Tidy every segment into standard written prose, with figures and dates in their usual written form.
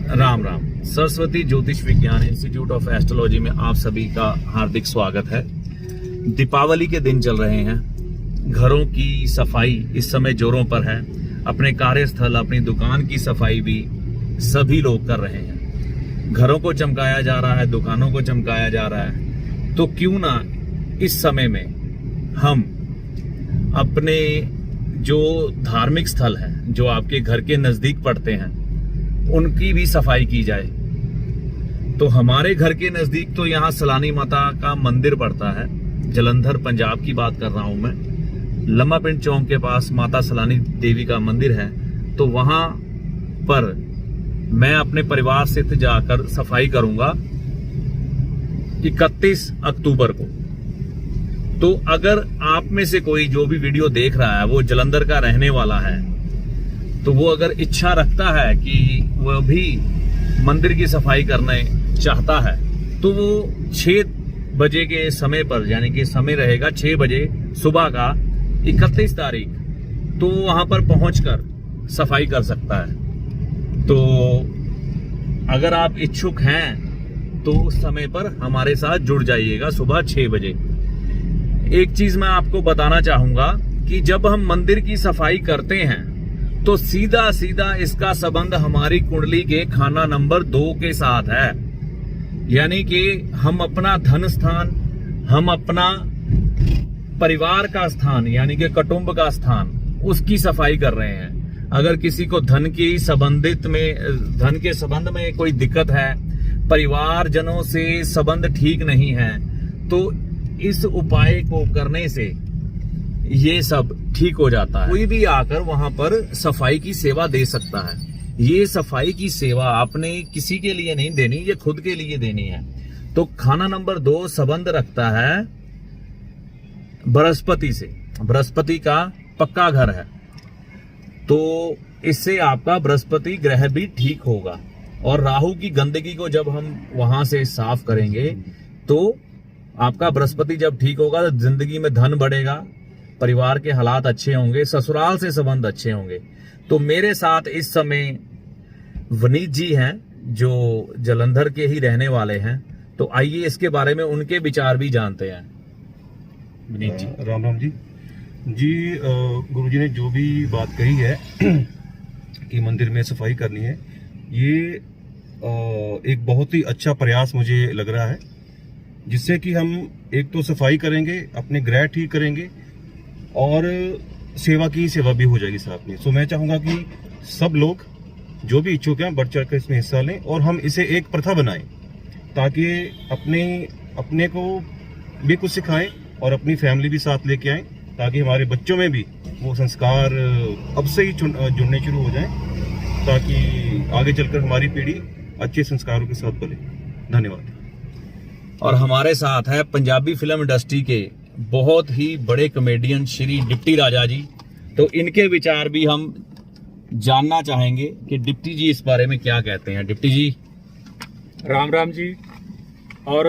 राम राम। सरस्वती ज्योतिष विज्ञान institute of astrology में आप सभी का हार्दिक स्वागत है। दीपावली के दिन चल रहे हैं, घरों की सफाई इस समय जोरों पर है। अपने कार्यस्थल, अपनी दुकान की सफाई भी सभी लोग कर रहे हैं। घरों को चमकाया जा रहा है, दुकानों को चमकाया जा रहा है। तो क्यों ना इस समय में हम अपने जो धार्मिक स्थल हैं, जो आपके घर के नजदीक पड़ते हैं, उनकी भी सफाई की जाए। तो हमारे घर के नजदीक तो यहाँ सलानी माता का मंदिर पड़ता है। जलंधर पंजाब की बात कर रहा हूं मैं। लम्बा पिंड चौक के पास माता सलानी देवी का मंदिर है। तो वहां पर मैं अपने परिवार से जाकर सफाई करूंगा 31 अक्टूबर को। तो अगर आप में से कोई जो भी वीडियो देख रहा है वो जलंधर का रहने वाला है, तो वो अगर इच्छा रखता है कि वह भी मंदिर की सफाई करने चाहता है, तो वो 6 बजे के समय पर, यानी कि समय रहेगा 6 बजे सुबह का 31 तारीख, तो वहां पर पहुंचकर सफाई कर सकता है। तो अगर आप इच्छुक हैं तो उस समय पर हमारे साथ जुड़ जाइएगा सुबह 6 बजे। एक चीज मैं आपको बताना चाहूंगा कि जब हम मंदिर की सफाई करते हैं तो सीधा सीधा इसका संबंध हमारी कुंडली के खाना नंबर 2 के साथ है। यानी कि हम अपना धन स्थान, हम अपना परिवार का स्थान, यानी कि कुटुंब का स्थान, उसकी सफाई कर रहे हैं। अगर किसी को धन के संबंध में कोई दिक्कत है, परिवारजनों से संबंध ठीक नहीं है, तो इस उपाय को करने से ये सब ठीक हो जाता है। कोई भी आकर वहां पर सफाई की सेवा दे सकता है। ये सफाई की सेवा आपने किसी के लिए नहीं देनी, ये खुद के लिए देनी है। तो खाना नंबर 2 संबंध रखता है बृहस्पति से। बृहस्पति का पक्का घर है, तो इससे आपका बृहस्पति ग्रह भी ठीक होगा। और राहु की गंदगी को जब हम वहां से साफ करेंगे तो आपका बृहस्पति जब ठीक होगा तो जिंदगी में धन बढ़ेगा, परिवार के हालात अच्छे होंगे, ससुराल से संबंध अच्छे होंगे। तो मेरे साथ इस समय वनीत जी हैं जो जलंधर के ही रहने वाले हैं। तो आइए इसके बारे में उनके विचार भी जानते हैं। वनीत जी। राम राम जी। गुरुजी ने जो भी बात कही है कि मंदिर में सफाई करनी है, ये एक बहुत ही अच्छा प्रयास मुझे लग रहा है, जिससे कि हम एक तो सफाई करेंगे, अपने ग्रह ठीक करेंगे और सेवा की सेवा भी हो जाएगी साथ में। सो मैं चाहूंगा कि सब लोग जो भी इच्छुक हैं बढ़ चढ़कर इसमें हिस्सा लें और हम इसे एक प्रथा बनाएं, ताकि अपने को भी कुछ सिखाएं और अपनी फैमिली भी साथ लेके आएं, ताकि हमारे बच्चों में भी वो संस्कार अब से ही जुड़ने शुरू हो जाएं, ताकि आगे चलकर हमारी पीढ़ी अच्छे संस्कारों के साथ बढ़े। धन्यवाद। और हमारे साथ है पंजाबी फिल्म इंडस्ट्री के बहुत ही बड़े कॉमेडियन श्री डिप्टी राजा जी। तो इनके विचार भी हम जानना चाहेंगे कि डिप्टी जी इस बारे में क्या कहते हैं। डिप्टी जी। राम राम जी। और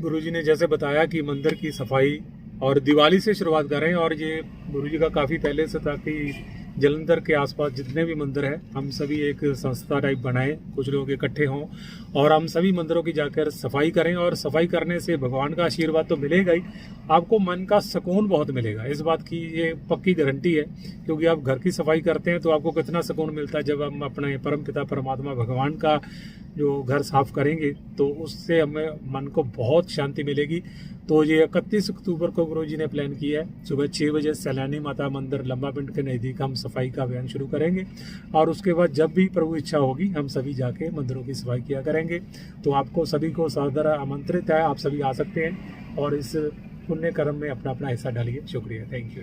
गुरुजी ने जैसे बताया कि मंदिर की सफाई और दिवाली से शुरुआत करें, और ये गुरुजी का काफ़ी पहले से था कि जलंधर के आसपास जितने भी मंदिर हैं हम सभी एक संस्था टाइप बनाएं, कुछ लोग इकट्ठे हों और हम सभी मंदिरों की जाकर सफाई करें। और सफाई करने से भगवान का आशीर्वाद तो मिलेगा ही, आपको मन का सुकून बहुत मिलेगा। इस बात की ये पक्की गारंटी है, क्योंकि आप घर की सफाई करते हैं तो आपको कितना सुकून मिलता है जब हम अपने परमपिता परमात्मा भगवान का जो घर साफ करेंगे, तो उससे हमें मन को बहुत शांति मिलेगी। तो ये 31 अक्टूबर को गुरुजी ने प्लान किया है, सुबह 6 बजे सैलानी माता मंदिर लंबा पिंड के नज़दीक हम सफाई का अभियान शुरू करेंगे। और उसके बाद जब भी प्रभु इच्छा होगी हम सभी जाके मंदिरों की सफाई किया करेंगे। तो आपको सभी को सादर आमंत्रित है, आप सभी आ सकते हैं और इस पुण्य कर्म में अपना अपना हिस्सा डालिए। शुक्रिया, थैंक यू।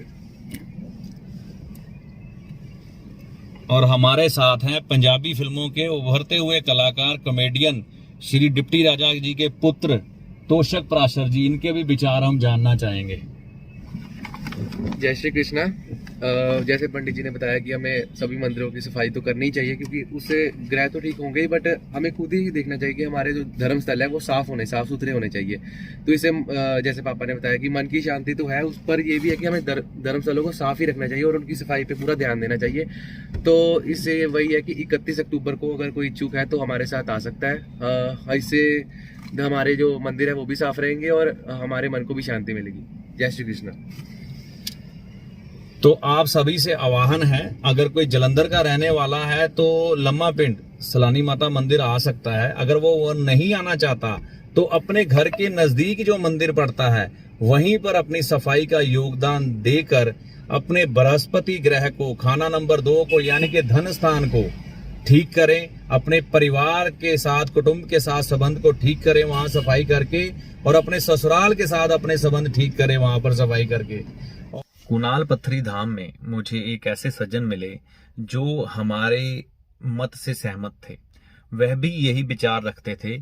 और हमारे साथ हैं पंजाबी फिल्मों के उभरते हुए कलाकार कॉमेडियन श्री डिप्टी राजा जी के पुत्र तोषक प्राशर जी। इनके भी विचार हम जानना चाहेंगे। जय श्री कृष्णा। जैसे पंडित जी ने बताया कि हमें सभी मंदिरों की सफाई तो करनी चाहिए, क्योंकि उससे ग्रह तो ठीक होंगे ही, बट हमें खुद ही देखना चाहिए कि हमारे जो धर्म स्थल है वो साफ सुथरे होने चाहिए। तो इसे जैसे पापा ने बताया कि मन की शांति तो है, उस पर ये भी है कि हमें धर्म स्थलों को साफ ही रखना चाहिए और उनकी सफाई पे पूरा ध्यान देना चाहिए। तो इससे वही है कि 31 अक्टूबर को अगर कोई इच्छुक है तो हमारे साथ आ सकता है। इससे हमारे जो मंदिर है वो भी साफ रहेंगे और हमारे मन को भी शांति मिलेगी। जय श्री कृष्णा। तो आप सभी से आवाहन है, अगर कोई जलंधर का रहने वाला है तो लम्मा पिंड सलानी माता मंदिर आ सकता है। अगर वो नहीं आना चाहता तो अपने घर के नजदीक जो मंदिर पड़ता है वहीं पर अपनी सफाई का योगदान देकर अपने बृहस्पति ग्रह को, खाना नंबर 2 को, यानी कि धन स्थान को ठीक करें। अपने परिवार के साथ, कुटुंब के साथ संबंध को ठीक करें वहां सफाई करके, और अपने ससुराल के साथ अपने संबंध ठीक करें वहां पर सफाई करके। कुणाल पत्थरी धाम में मुझे एक ऐसे सज्जन मिले जो हमारे मत से सहमत थे। वह भी यही विचार रखते थे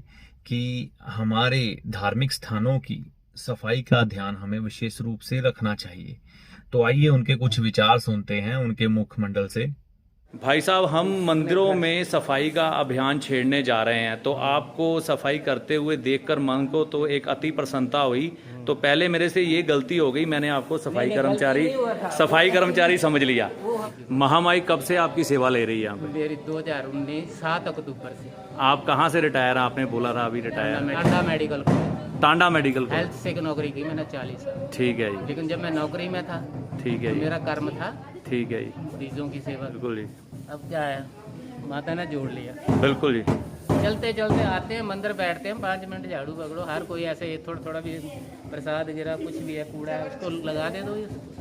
कि हमारे धार्मिक स्थानों की सफाई का ध्यान हमें विशेष रूप से रखना चाहिए। तो आइए उनके कुछ विचार सुनते हैं उनके मुखमंडल से। भाई साहब, हम मंदिरों में सफाई का अभियान छेड़ने जा रहे हैं, तो आपको सफाई करते हुए देखकर मन को तो एक अति प्रसन्नता हुई। तो पहले मेरे से ये गलती हो गई, मैंने आपको सफाई कर्मचारी समझ लिया। महामाई कब से आपकी सेवा ले रही है यहाँ पे? मेरी 2019 7 अक्टूबर से। आप कहाँ से रिटायर हैं? आपने बोला था अभी रिटायर। टांडा मेडिकल हेल्थ से नौकरी की मैंने 40 साल। ठीक है जी। लेकिन जब मैं नौकरी में था, ठीक है जी, मेरा कर्म था, ठीक है जी, मरीजों की सेवा। बिल्कुल जी। अब क्या है, माता ने जोड़ लिया। बिल्कुल जी। चलते चलते आते हैं मंदिर, बैठते हैं 5 मिनट, झाड़ू पकड़ो, हर कोई ऐसे थोड़ा थोड़ा भी प्रसाद गिरा, कुछ भी है, कूड़ा है, उसको लगा दे दो।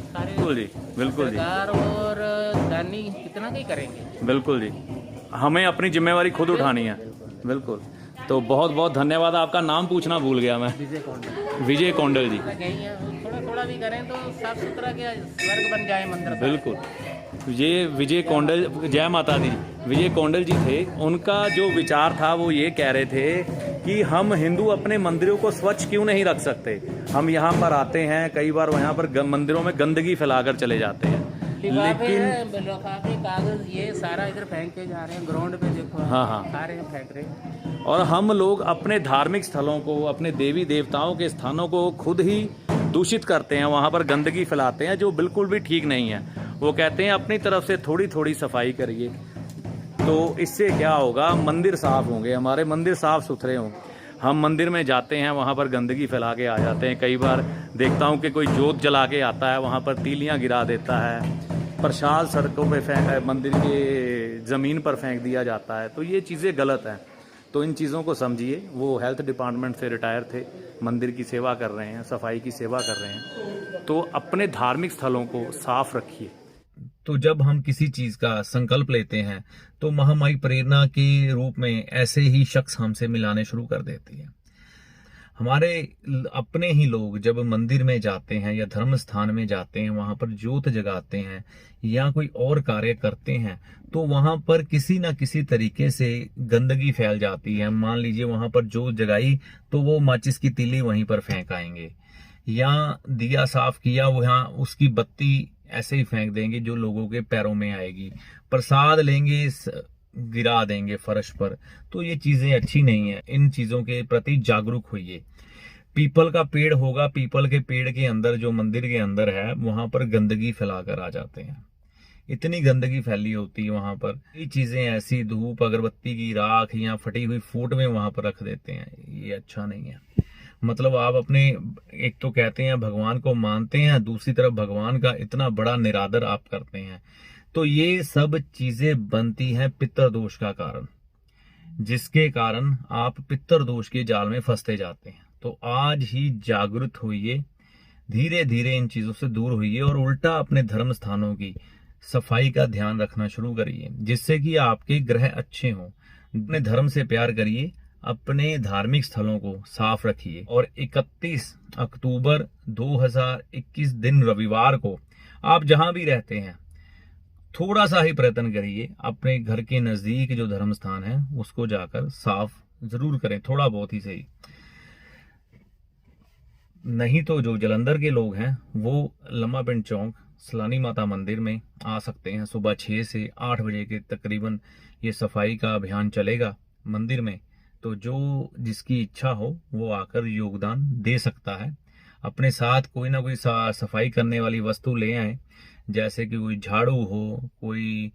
सारे बिल्कुल जी, बिल्कुल जी। सरकार और दानी कितना ही करेंगे। बिल्कुल जी, हमें अपनी जिम्मेवारी खुद उठानी है। बिल्कुल। तो बहुत बहुत धन्यवाद। आपका नाम पूछना भूल गया मैं। विजय कौंडल जी। थोड़ा थोड़ा भी करें तो साफ सुथरा क्या स्वर्ग बन जाए मंदिर। बिल्कुल। ये विजय कौंडल, जय माता दी, विजय कौंडल जी थे। उनका जो विचार था वो ये कह रहे थे कि हम हिंदू अपने मंदिरों को स्वच्छ क्यों नहीं रख सकते। हम यहाँ पर आते हैं, कई बार वहाँ पर मंदिरों में गंदगी फैलाकर चले जाते हैं, लेकिन लिफाफे कागज ये सारा इधर फेंक के जा रहे हैं, ग्राउंड पे देखो। हाँ, सारे फेंक रहे हैं। और हम लोग अपने धार्मिक स्थलों को, अपने देवी देवताओं के स्थानों को खुद ही दूषित करते हैं, वहाँ पर गंदगी फैलाते हैं, जो बिल्कुल भी ठीक नहीं है। वो कहते हैं अपनी तरफ से थोड़ी थोड़ी सफाई करिए, तो इससे क्या होगा, मंदिर साफ होंगे, हमारे मंदिर साफ सुथरे होंगे। हम मंदिर में जाते हैं, वहाँ पर गंदगी फैला के आ जाते हैं। कई बार देखता हूँ कि कोई जोत जला के आता है, वहाँ पर तीलियाँ गिरा देता है, प्रसाद सड़कों पे मंदिर के ज़मीन पर फेंक दिया जाता है। तो ये चीज़ें गलत हैं। तो इन चीज़ों को समझिए। वो हेल्थ डिपार्टमेंट से रिटायर थे, मंदिर की सेवा कर रहे हैं, सफाई की सेवा कर रहे हैं। तो अपने धार्मिक स्थलों को साफ रखिए। तो जब हम किसी चीज का संकल्प लेते हैं तो महामाई प्रेरणा के रूप में ऐसे ही शख्स हमसे मिलाने शुरू कर देती है। हमारे अपने ही लोग जब मंदिर में जाते हैं या धर्म स्थान में जाते हैं, वहां पर जोत जगाते हैं या कोई और कार्य करते हैं, तो वहां पर किसी ना किसी तरीके से गंदगी फैल जाती है। मान लीजिए वहां पर जोत जगाई तो वो माचिस की तीली वहीं पर फेंक आएंगे, या दिया साफ किया वहां उसकी बत्ती ऐसे ही फेंक देंगे जो लोगों के पैरों में आएगी। प्रसाद लेंगे, गिरा देंगे फर्श पर। तो ये चीजें अच्छी नहीं है। इन चीजों के प्रति जागरूक होइए। पीपल का पेड़ होगा, पीपल के पेड़ के अंदर जो मंदिर के अंदर है वहां पर गंदगी फैलाकर आ जाते हैं। इतनी गंदगी फैली होती है वहां पर। ये चीजें ऐसी धूप अगरबत्ती की राख या फटी हुई फूट में वहां पर रख देते हैं। ये अच्छा नहीं है। मतलब आप अपने, एक तो कहते हैं भगवान को मानते हैं, दूसरी तरफ भगवान का इतना बड़ा निरादर आप करते हैं। तो ये सब चीजें बनती हैं पितृदोष का कारण, जिसके कारण आप पितृदोष के जाल में फंसते जाते हैं। तो आज ही जागरूक होइए, धीरे धीरे इन चीजों से दूर होइए और उल्टा अपने धर्म स्थानों की सफाई का ध्यान रखना शुरू करिए, जिससे कि आपके ग्रह अच्छे हों। अपने धर्म से प्यार करिए, अपने धार्मिक स्थलों को साफ रखिए। और 31 अक्टूबर 2021 दिन रविवार को आप जहां भी रहते हैं थोड़ा सा ही प्रयत्न करिए, अपने घर के नजदीक जो धर्म स्थान है उसको जाकर साफ जरूर करें, थोड़ा बहुत ही सही। नहीं तो जो जलंधर के लोग हैं वो लम्मा पिंड चौक सलानी माता मंदिर में आ सकते हैं। सुबह 6 से 8 बजे के तकरीबन ये सफाई का अभियान चलेगा मंदिर में। तो जो जिसकी इच्छा हो वो आकर योगदान दे सकता है। अपने साथ कोई ना कोई सफाई करने वाली वस्तु ले आए, जैसे कि कोई झाड़ू हो, कोई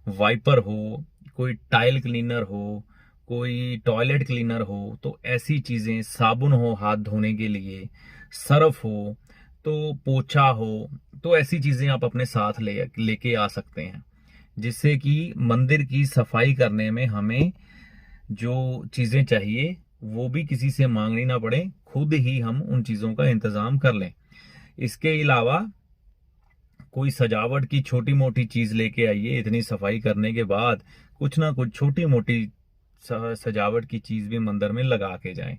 वाइपर हो, कोई टाइल क्लीनर हो, कोई टॉयलेट क्लीनर हो, तो ऐसी चीजें, साबुन हो हाथ धोने के लिए, सर्फ हो, तो पोछा हो, तो ऐसी चीजें आप अपने साथ लेके आ सकते हैं, जिससे कि मंदिर की सफाई करने में हमें जो चीजें चाहिए वो भी किसी से मांगनी ना पड़े, खुद ही हम उन चीजों का इंतजाम कर लें। इसके अलावा कोई सजावट की छोटी मोटी चीज लेके आइए। इतनी सफाई करने के बाद कुछ ना कुछ छोटी मोटी सजावट की चीज भी मंदिर में लगा के जाएं।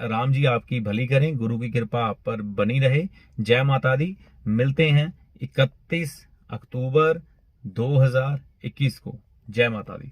राम जी आपकी भली करें, गुरु की कृपा आप पर बनी रहे। जय माता दी। मिलते हैं 31 अक्टूबर 2021 को। जय माता दी।